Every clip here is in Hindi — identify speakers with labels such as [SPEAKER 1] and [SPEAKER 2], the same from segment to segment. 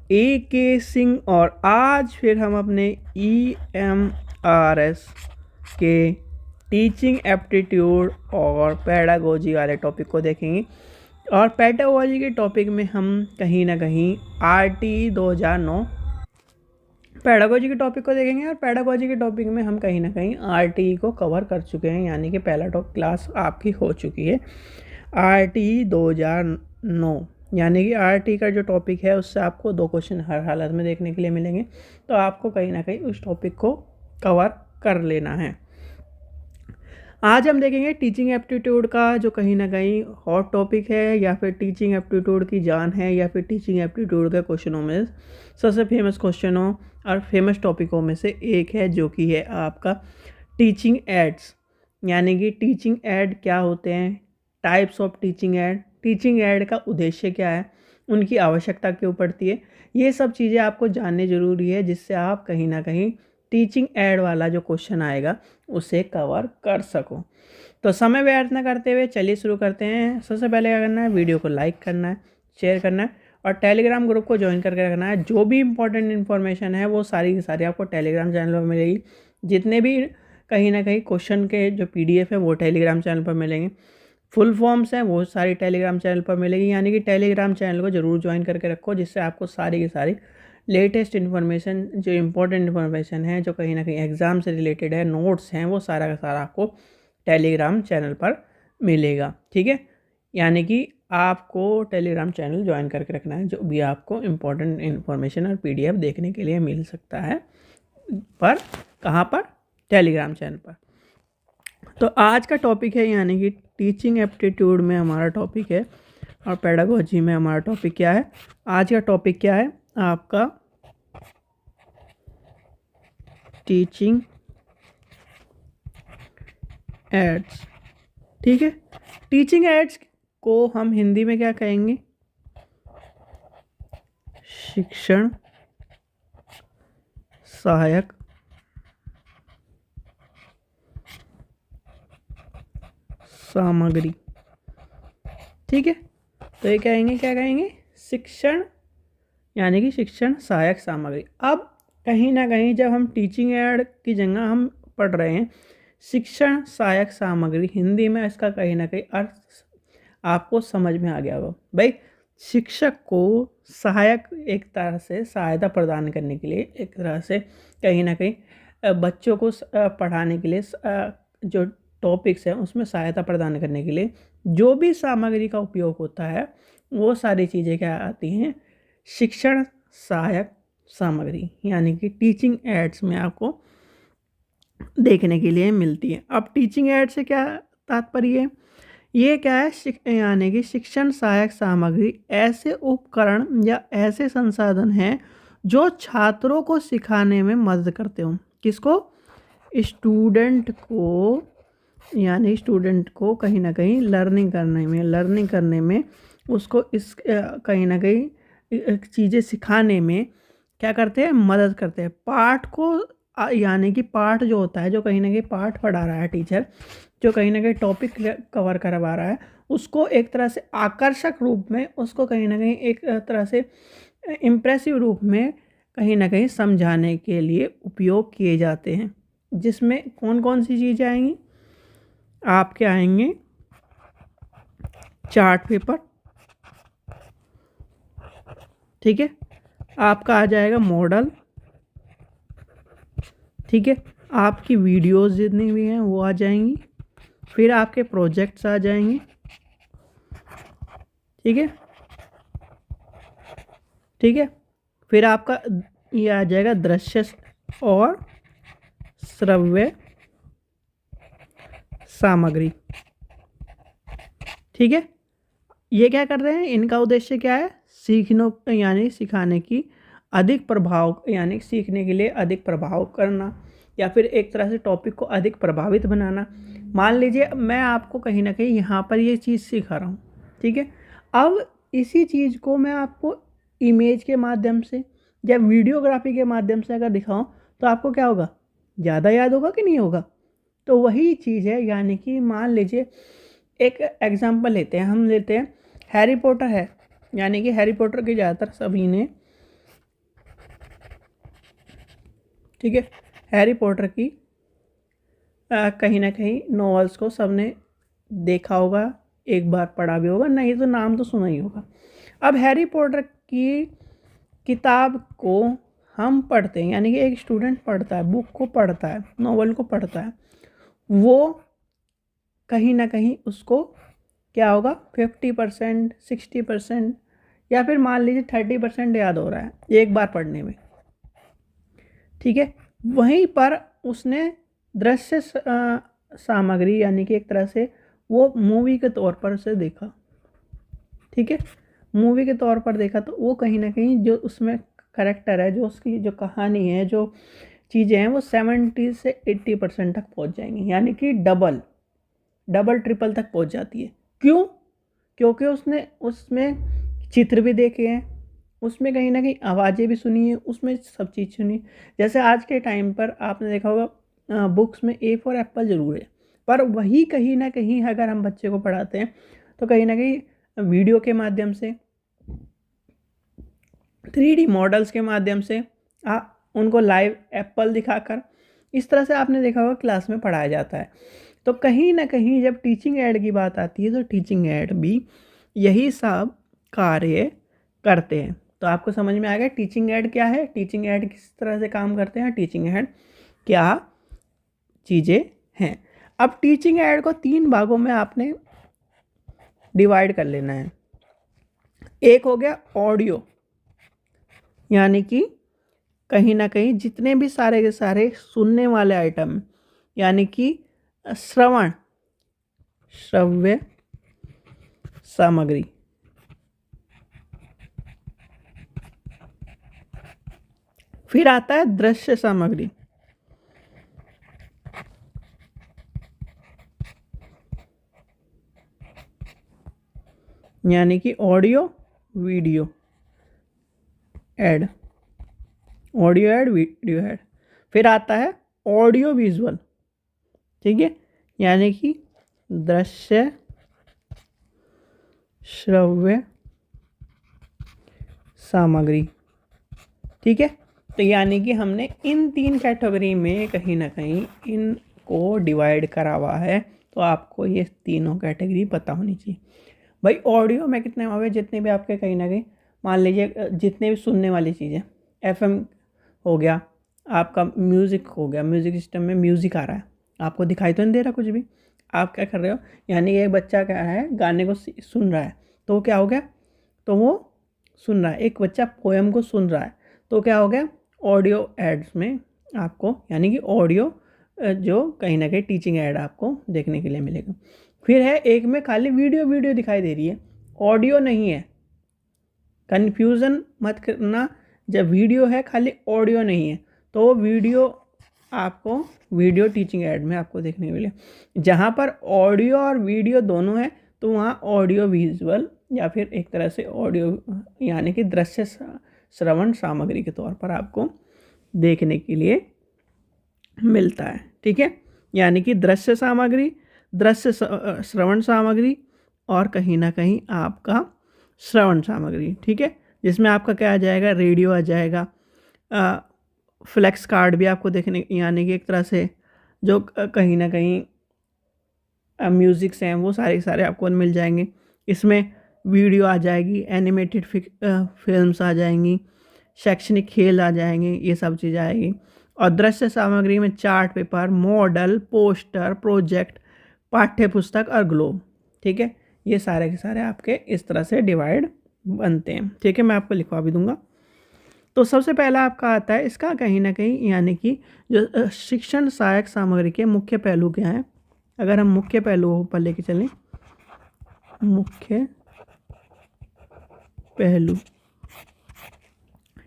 [SPEAKER 1] AK सिंह और आज फिर हम अपने EMRS के टीचिंग एप्टीट्यूड और पैडागोजी वाले टॉपिक को देखेंगे। और पैडागोजी के टॉपिक में हम कहीं ना कहीं RTE 2009 पैडागोजी के टॉपिक को देखेंगे। और पैडागोजी के टॉपिक में हम कहीं ना कहीं RTE को कवर कर चुके हैं, यानी कि पहला क्लास आपकी हो चुकी है RTE 2009। यानी कि RTE का जो टॉपिक है उससे आपको 2 क्वेश्चन हर हालत में देखने के लिए मिलेंगे, तो आपको कहीं ना कहीं उस टॉपिक को कवर कर लेना है। आज हम देखेंगे टीचिंग एप्टीट्यूड का, जो कहीं ना कहीं हॉट टॉपिक है, या फिर टीचिंग एप्टीट्यूड की जान है, या फिर टीचिंग एप्टीट्यूड के क्वेश्चनों में सबसे फेमस क्वेश्चनों और फेमस टॉपिकों में से एक है, जो कि है आपका टीचिंग एड्स। यानी कि टीचिंग एड क्या होते हैं, टाइप्स ऑफ टीचिंग एड का उद्देश्य क्या है, उनकी आवश्यकता क्यों पड़ती है, ये सब चीज़ें आपको जाननी ज़रूरी है, जिससे आप कहीं ना कहीं टीचिंग एड वाला जो क्वेश्चन आएगा उसे कवर कर सको। तो समय व्यर्थ न करते हुए चलिए शुरू करते हैं। सबसे पहले क्या करना है, वीडियो को लाइक करना है, शेयर करना है और टेलीग्राम ग्रुप को ज्वाइन करके रखना है। जो भी इंपॉर्टेंट इन्फॉर्मेशन है वो सारी की सारी आपको टेलीग्राम चैनल पर मिलेगी। जितने भी कहीं ना कहीं क्वेश्चन के जो PDF है वो टेलीग्राम चैनल पर मिलेंगे। फुल फॉर्म्स हैं वो सारी टेलीग्राम चैनल पर मिलेगी। यानी कि टेलीग्राम चैनल को ज़रूर ज्वाइन करके रखो, जिससे आपको सारी की सारी लेटेस्ट इन्फॉर्मेशन, जो इम्पोर्टेंट इन्फॉर्मेशन है, जो कहीं ना कहीं एग्ज़ाम से रिलेटेड है, नोट्स हैं, वो सारा का सारा आपको टेलीग्राम चैनल पर मिलेगा। ठीक है, यानी कि आपको टेलीग्राम चैनल ज्वाइन करके रखना है, जो भी आपको इम्पोर्टेंट इन्फॉर्मेशन और PDF देखने के लिए मिल सकता है। पर कहाँ पर, टेलीग्राम चैनल पर। तो आज का टॉपिक है, यानी कि टीचिंग एप्टीट्यूड में हमारा टॉपिक है और पैडागोजी में हमारा टॉपिक क्या है। आज का टॉपिक क्या है आपका, टीचिंग एड्स। ठीक है, टीचिंग एड्स को हम हिंदी में क्या कहेंगे, शिक्षण सहायक सामग्री। ठीक है, तो ये क्या कहेंगे शिक्षण, यानी कि शिक्षण सहायक सामग्री। अब कहीं ना कहीं जब हम टीचिंग एड की जगह हम पढ़ रहे हैं शिक्षण सहायक सामग्री, हिंदी में इसका कहीं ना कहीं अर्थ आपको समझ में आ गया होगा। भाई, शिक्षक को सहायक, एक तरह से सहायता प्रदान करने के लिए, एक तरह से कहीं ना कहीं बच्चों को पढ़ाने के लिए, जो टॉपिक्स हैं उसमें सहायता प्रदान करने के लिए जो भी सामग्री का उपयोग होता है, वो सारी चीज़ें क्या आती हैं, शिक्षण सहायक सामग्री, यानी कि टीचिंग एड्स में आपको देखने के लिए मिलती है। अब टीचिंग एड से क्या तात्पर्य है, ये क्या है, यानी कि शिक्षण सहायक सामग्री ऐसे उपकरण या ऐसे संसाधन हैं जो छात्रों को सिखाने में मदद करते हो। किसको, स्टूडेंट को, यानी स्टूडेंट को कहीं ना कहीं लर्निंग करने में उसको इस कहीं ना कहीं चीज़ें सिखाने में क्या करते हैं, मदद करते हैं। पाठ को, यानी कि पाठ जो होता है, जो कहीं ना कहीं पाठ पढ़ा रहा है टीचर, जो कहीं ना कहीं टॉपिक कवर करवा रहा है, उसको एक तरह से आकर्षक रूप में, उसको कहीं ना कहीं एक तरह से इम्प्रेसिव रूप में कहीं ना कहीं समझाने के लिए उपयोग किए जाते हैं। जिसमें कौन कौन सी चीज़ें आएंगी, आपके आएंगे चार्ट पेपर, ठीक है, आपका आ जाएगा मॉडल, ठीक है, आपकी वीडियोस जितनी भी हैं वो आ जाएंगी, फिर आपके प्रोजेक्ट्स आ जाएंगे, ठीक है, फिर आपका ये आ जाएगा दृश्य और श्रव्य सामग्री। ठीक है, ये क्या कर रहे हैं, इनका उद्देश्य क्या है, सीखने, यानी सिखाने की अधिक प्रभाव, यानी सीखने के लिए अधिक प्रभाव करना, या फिर एक तरह से टॉपिक को अधिक प्रभावित बनाना। मान लीजिए मैं आपको कहीं ना कहीं यहाँ पर ये चीज़ सिखा रहा हूँ, ठीक है, अब इसी चीज़ को मैं आपको इमेज के माध्यम से या वीडियोग्राफी के माध्यम से अगर दिखाऊं तो आपको क्या होगा, ज़्यादा याद होगा कि नहीं होगा। तो वही चीज़ है, यानी कि मान लीजिए एक एग्जांपल लेते हैं, हम लेते हैं हैरी पॉटर है, यानी कि हैरी पॉटर की ज़्यादातर सभी ने ठीक है। हैरी पॉटर की कहीं ना कहीं नॉवेल्स को सबने देखा होगा, एक बार पढ़ा भी होगा, नहीं तो नाम तो सुना ही होगा। अब हैरी पॉटर की किताब को हम पढ़ते हैं, यानी कि एक स्टूडेंट पढ़ता है, बुक को पढ़ता है, नॉवल को पढ़ता है, वो कहीं ना कहीं उसको क्या होगा, 50%, 60% या फिर मान लीजिए 30% याद हो रहा है एक बार पढ़ने में, ठीक है। वहीं पर उसने दृश्य सामग्री यानी कि एक तरह से वो मूवी के तौर पर से देखा, ठीक है। मूवी के तौर पर देखा तो वो कहीं ना कहीं जो उसमें करेक्टर है, जो उसकी जो कहानी है, जो चीज़ें हैं, वो 70 से 80% तक पहुंच जाएंगी, यानी कि डबल ट्रिपल तक पहुंच जाती है। क्यों? क्योंकि उसने उसमें चित्र भी देखे हैं, उसमें कहीं ना कहीं आवाज़ें भी सुनी है, उसमें सब चीज़ सुनी। जैसे आज के टाइम पर आपने देखा होगा बुक्स में ए फॉर एप्पल ज़रूर है, पर वही कहीं ना कहीं अगर हम बच्चे को पढ़ाते हैं तो कहीं ना कहीं वीडियो के माध्यम से, 3D मॉडल्स के माध्यम से उनको लाइव एप्पल दिखाकर, इस तरह से आपने देखा होगा क्लास में पढ़ाया जाता है। तो कहीं ना कहीं जब टीचिंग एड की बात आती है तो टीचिंग एड भी यही सब कार्य करते हैं। तो आपको समझ में आ गया टीचिंग एड क्या है, टीचिंग एड किस तरह से काम करते हैं, टीचिंग एड क्या चीज़ें हैं। अब टीचिंग एड को 3 भागों में आपने डिवाइड कर लेना है। एक हो गया ऑडियो, यानी कि कहीं ना कहीं जितने भी सारे के सारे सुनने वाले आइटम, यानी कि श्रव्य सामग्री। फिर आता है दृश्य सामग्री, यानी कि audio video add, audio add video add. फिर आता है ऑडियो विजुअल, ठीक है, यानी कि दृश्य श्रव्य सामग्री, ठीक है। तो यानी कि हमने इन 3 कैटेगरी में कहीं ना कहीं इनको डिवाइड करा हुआ है। तो आपको ये तीनों कैटेगरी पता होनी चाहिए। भाई ऑडियो में कितने हो गए, जितने भी आपके कहीं ना कहीं मान लीजिए जितने भी सुनने वाली चीज़ें, FM हो गया, आपका म्यूज़िक हो गया, म्यूज़िक सिस्टम में म्यूज़िक आ रहा है, आपको दिखाई तो नहीं दे रहा कुछ भी, आप क्या कर रहे हो, यानी एक बच्चा क्या है गाने को सुन रहा है, तो क्या हो गया, तो वो सुन रहा है। एक बच्चा पोएम को सुन रहा है, तो क्या हो गया, ऑडियो एड्स में आपको, यानी कि ऑडियो जो कहीं ना कहीं टीचिंग ऐड आपको देखने के लिए मिलेगा। फिर है एक में खाली वीडियो दिखाई दे रही है, ऑडियो नहीं है, कन्फ्यूज़न मत करना। जब वीडियो है खाली ऑडियो नहीं है, तो वीडियो आपको वीडियो टीचिंग ऐड में आपको देखने के मिले। जहाँ पर ऑडियो और वीडियो दोनों है तो वहाँ ऑडियो विजुअल या फिर एक तरह से ऑडियो यानी कि दृश्य श्रवण सामग्री के तौर पर आपको देखने के लिए मिलता है, ठीक है। यानी कि दृश्य सामग्री, दृश्य श्रवण सामग्री और कहीं ना कहीं आपका श्रवण सामग्री, ठीक है, जिसमें आपका क्या आ जाएगा, रेडियो आ जाएगा, फ्लैक्स कार्ड भी आपको देखने, यानी कि एक तरह से जो कहीं ना कहीं म्यूज़िक्स हैं वो सारे आपको मिल जाएंगे। इसमें वीडियो आ जाएगी, एनिमेटेड फिल्म्स आ जाएंगी, शैक्षणिक खेल आ जाएंगे, ये सब चीज़ आएगी। और दृश्य सामग्री में chart paper, model, poster, project, पाठ्य पुस्तक और ग्लोब, ठीक है। ये सारे के सारे आपके इस तरह से डिवाइड बनते हैं, ठीक है। मैं आपको लिखवा भी दूंगा। तो सबसे पहला आपका आता है इसका कहीं ना कहीं, यानी कि जो शिक्षण सहायक सामग्री के मुख्य पहलू क्या हैं। अगर हम मुख्य पहलुओं पर लेके चलें, मुख्य पहलू,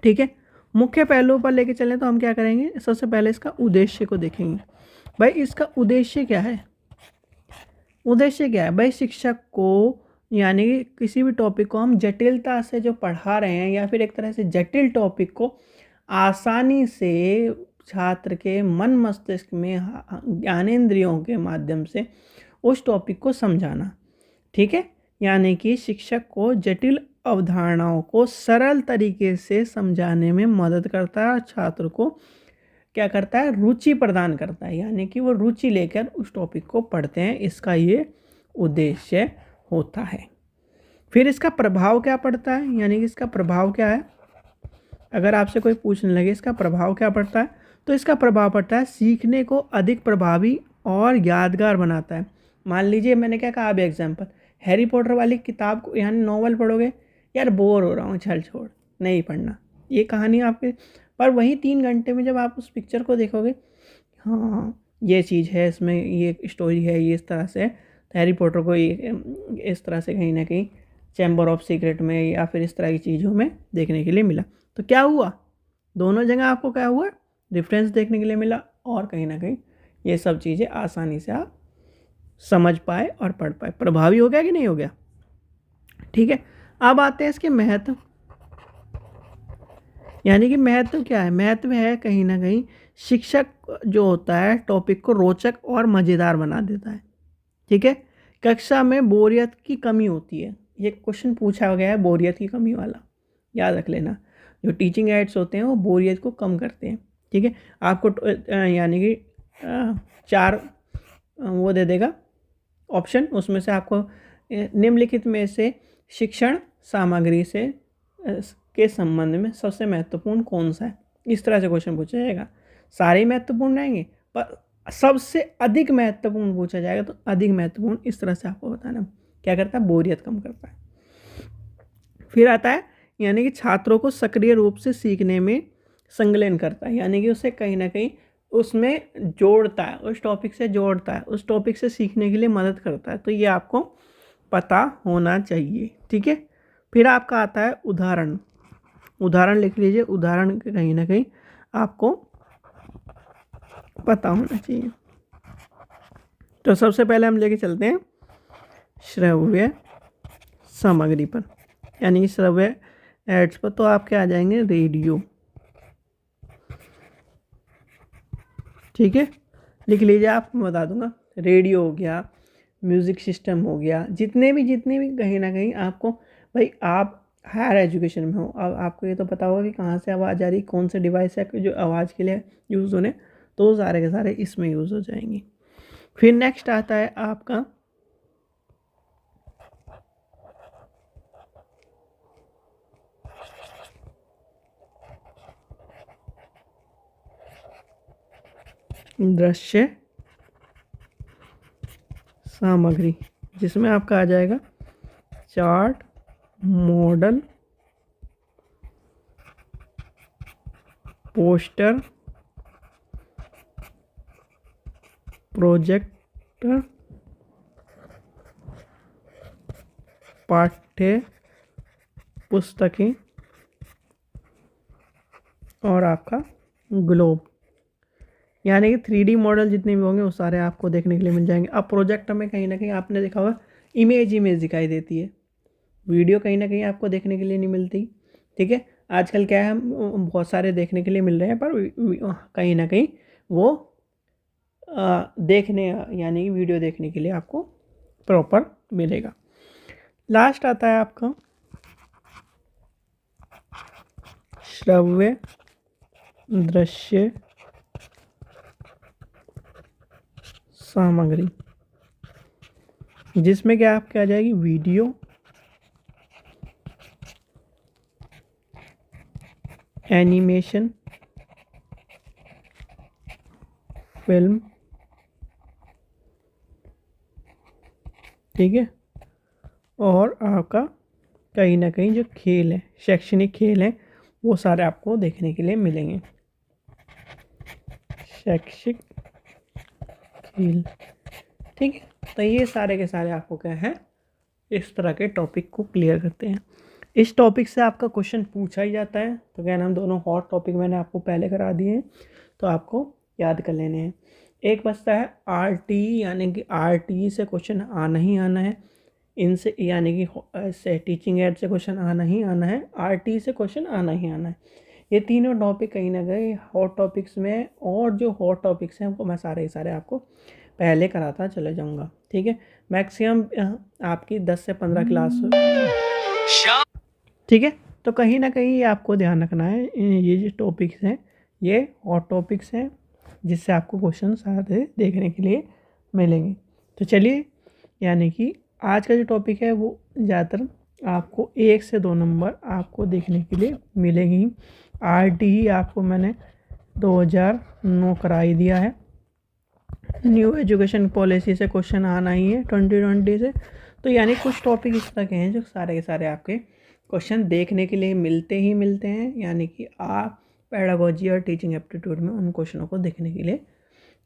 [SPEAKER 1] ठीक है, मुख्य पहलुओं पर लेके चलें तो हम क्या करेंगे, सबसे पहले इसका उद्देश्य को देखेंगे। भाई इसका उद्देश्य क्या है, उद्देश्य क्या है भाई, शिक्षक को यानी कि किसी भी टॉपिक को हम जटिलता से जो पढ़ा रहे हैं या फिर एक तरह से जटिल टॉपिक को आसानी से छात्र के मन मस्तिष्क में ज्ञानेंद्रियों के माध्यम से उस टॉपिक को समझाना, ठीक है। यानी कि शिक्षक को जटिल अवधारणाओं को सरल तरीके से समझाने में मदद करता है और छात्र को क्या करता है, रुचि प्रदान करता है, यानी कि वो रुचि लेकर उस टॉपिक को पढ़ते हैं, इसका ये उद्देश्य होता है। फिर इसका प्रभाव क्या पड़ता है, यानी कि इसका प्रभाव क्या है, अगर आपसे कोई पूछने लगे इसका प्रभाव क्या पड़ता है, तो इसका प्रभाव पड़ता है सीखने को अधिक प्रभावी और यादगार बनाता है। मान लीजिए मैंने क्या कहा अभी एग्जाम्पल, हैरी पॉटर वाली किताब को यानी नॉवल पढ़ोगे, यार बोर हो रहा हूँ, चल छोड़, नहीं पढ़ना, ये कहानी आपके, पर वहीं 3 घंटे में जब आप उस पिक्चर को देखोगे, हाँ ये चीज़ है इसमें, ये स्टोरी है, ये इस तरह से हैरी पॉटर को इस तरह से कहीं ना कहीं चैम्बर ऑफ सीक्रेट में या फिर इस तरह की चीज़ों में देखने के लिए मिला। तो क्या हुआ, दोनों जगह आपको क्या हुआ, डिफरेंस देखने के लिए मिला, और कहीं ना कहीं ये सब चीज़ें आसानी से आप समझ पाए और पढ़ पाए। प्रभावी हो गया कि नहीं हो गया? ठीक है, अब आते हैं इसके महत्व। यानी कि महत्व क्या है, महत्व है कहीं ना कहीं शिक्षक जो होता है टॉपिक को रोचक और मज़ेदार बना देता है। ठीक है, कक्षा में बोरियत की कमी होती है, ये क्वेश्चन पूछा गया है बोरियत की कमी वाला, याद रख लेना। जो टीचिंग एड्स होते हैं वो बोरियत को कम करते हैं। ठीक है, आपको यानी कि 4 वो दे देगा ऑप्शन, उसमें से आपको निम्नलिखित में से शिक्षण सामग्री से के संबंध में सबसे महत्वपूर्ण कौन सा है, इस तरह से क्वेश्चन पूछा जाएगा। सारे महत्वपूर्ण रहेंगे पर सबसे अधिक महत्वपूर्ण पूछा जाएगा, तो अधिक महत्वपूर्ण इस तरह से आपको बताना। क्या करता है, बोरियत कम करता है। फिर आता है यानी कि छात्रों को सक्रिय रूप से सीखने में संलग्न करता है, यानी कि उसे कहीं ना कहीं उसमें जोड़ता है, उस टॉपिक से जोड़ता है, उस टॉपिक से सीखने के लिए मदद करता है। तो ये आपको पता होना चाहिए। ठीक है, फिर आपका आता है उदाहरण। उदाहरण लिख लीजिए, उदाहरण कहीं ना कहीं आपको पता होना चाहिए। तो सबसे पहले हम लेके चलते हैं श्रव्य सामग्री पर, यानी कि श्रव्य एड्स पर। तो आपके आ जाएंगे रेडियो। ठीक है, लिख लीजिए, आपको बता दूंगा। रेडियो हो गया, म्यूज़िक सिस्टम हो गया, जितने भी कहीं ना कहीं आपको, भाई आप हायर एजुकेशन में हो, अब आपको ये तो पता होगा कि कहाँ से आवाज़ आ रही, कौन से डिवाइस है जो आवाज़ के लिए यूज़ होने, तो सारे के सारे इसमें यूज़ हो जाएंगे। फिर नेक्स्ट आता है आपका दृश्य सामग्री, जिसमें आपका आ जाएगा चार्ट, मॉडल, पोस्टर, प्रोजेक्टर, पाठ्य पुस्तकें और आपका ग्लोब, यानी कि 3D मॉडल जितने भी होंगे वो सारे आपको देखने के लिए मिल जाएंगे। अब प्रोजेक्टर में कहीं ना कहीं आपने देखा होगा इमेज दिखाई देती है, वीडियो कहीं ना कहीं आपको देखने के लिए नहीं मिलती। ठीक है, आजकल क्या है, बहुत सारे देखने के लिए मिल रहे हैं, पर कहीं ना कहीं वो देखने यानी कि वीडियो देखने के लिए आपको प्रॉपर मिलेगा। लास्ट आता है आपका श्रव्य दृश्य सामग्री, जिसमें क्या आपके आ जाएगी वीडियो, एनिमेशन, फिल्म, ठीक है, और आपका कहीं ना कहीं जो खेल है, शैक्षणिक खेल है, वो सारे आपको देखने के लिए मिलेंगे। शैक्षिक खेल, ठीक है, तो ये सारे के सारे आपको क्या है, इस तरह के टॉपिक को क्लियर करते हैं। इस टॉपिक से आपका क्वेश्चन पूछा ही जाता है, तो क्या नाम, दोनों हॉट टॉपिक मैंने आपको पहले करा दिए हैं, तो आपको याद कर लेने हैं। एक बचता है आरटी, यानी कि आरटी से क्वेश्चन आना ही आना है, इनसे यानी कि से टीचिंग एड से क्वेश्चन आना ही आना है, आरटी से क्वेश्चन आना ही आना है। ये तीनों टॉपिक कहीं ना कहीं हॉट टॉपिक्स में, और जो हॉट टॉपिक्स हैं उनको मैं सारे के सारे आपको पहले कराता चले जाऊंगा। ठीक है, मैक्सिमम आपकी 10 से 15 क्लास, ठीक है, तो कहीं ना कहीं आपको ध्यान रखना है, ये जो टॉपिक्स हैं ये हॉट टॉपिक्स हैं जिससे आपको क्वेश्चन सारे देखने के लिए मिलेंगे। तो चलिए, यानी कि आज का जो टॉपिक है वो ज़्यादातर आपको 1 से 2 नंबर आपको देखने के लिए मिलेंगी। RTE आपको मैंने 2009 करा ही दिया है। न्यू एजुकेशन पॉलिसी से क्वेश्चन आना ही है 2020 से। तो यानी कुछ टॉपिक इस तरह के हैं जो सारे के सारे आपके क्वेश्चन देखने के लिए मिलते ही मिलते हैं। यानी कि आप पेडागोजी और टीचिंग एप्टीट्यूड में उन क्वेश्चनों को देखने के लिए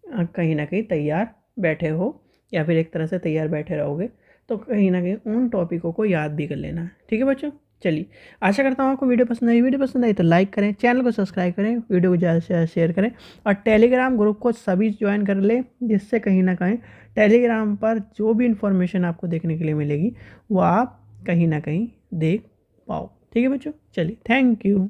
[SPEAKER 1] कहीं ना कहीं तैयार बैठे हो, या फिर एक तरह से तैयार बैठे रहोगे। तो कहीं ना कहीं उन टॉपिकों को याद भी कर लेना है। ठीक है बच्चों, चलिए आशा करता हूँ आपको वीडियो पसंद आई। वीडियो पसंद आई तो लाइक करें, चैनल को सब्सक्राइब करें, वीडियो को ज़्यादा से ज़्यादा शेयर करें और टेलीग्राम ग्रुप को सभी ज्वाइन कर लें, जिससे कहीं ना कहीं टेलीग्राम पर जो भी इंफॉर्मेशन आपको देखने के लिए मिलेगी वो आप कहीं ना कहीं देख पाओ। ठीक है बच्चों, चलिए, थैंक यू।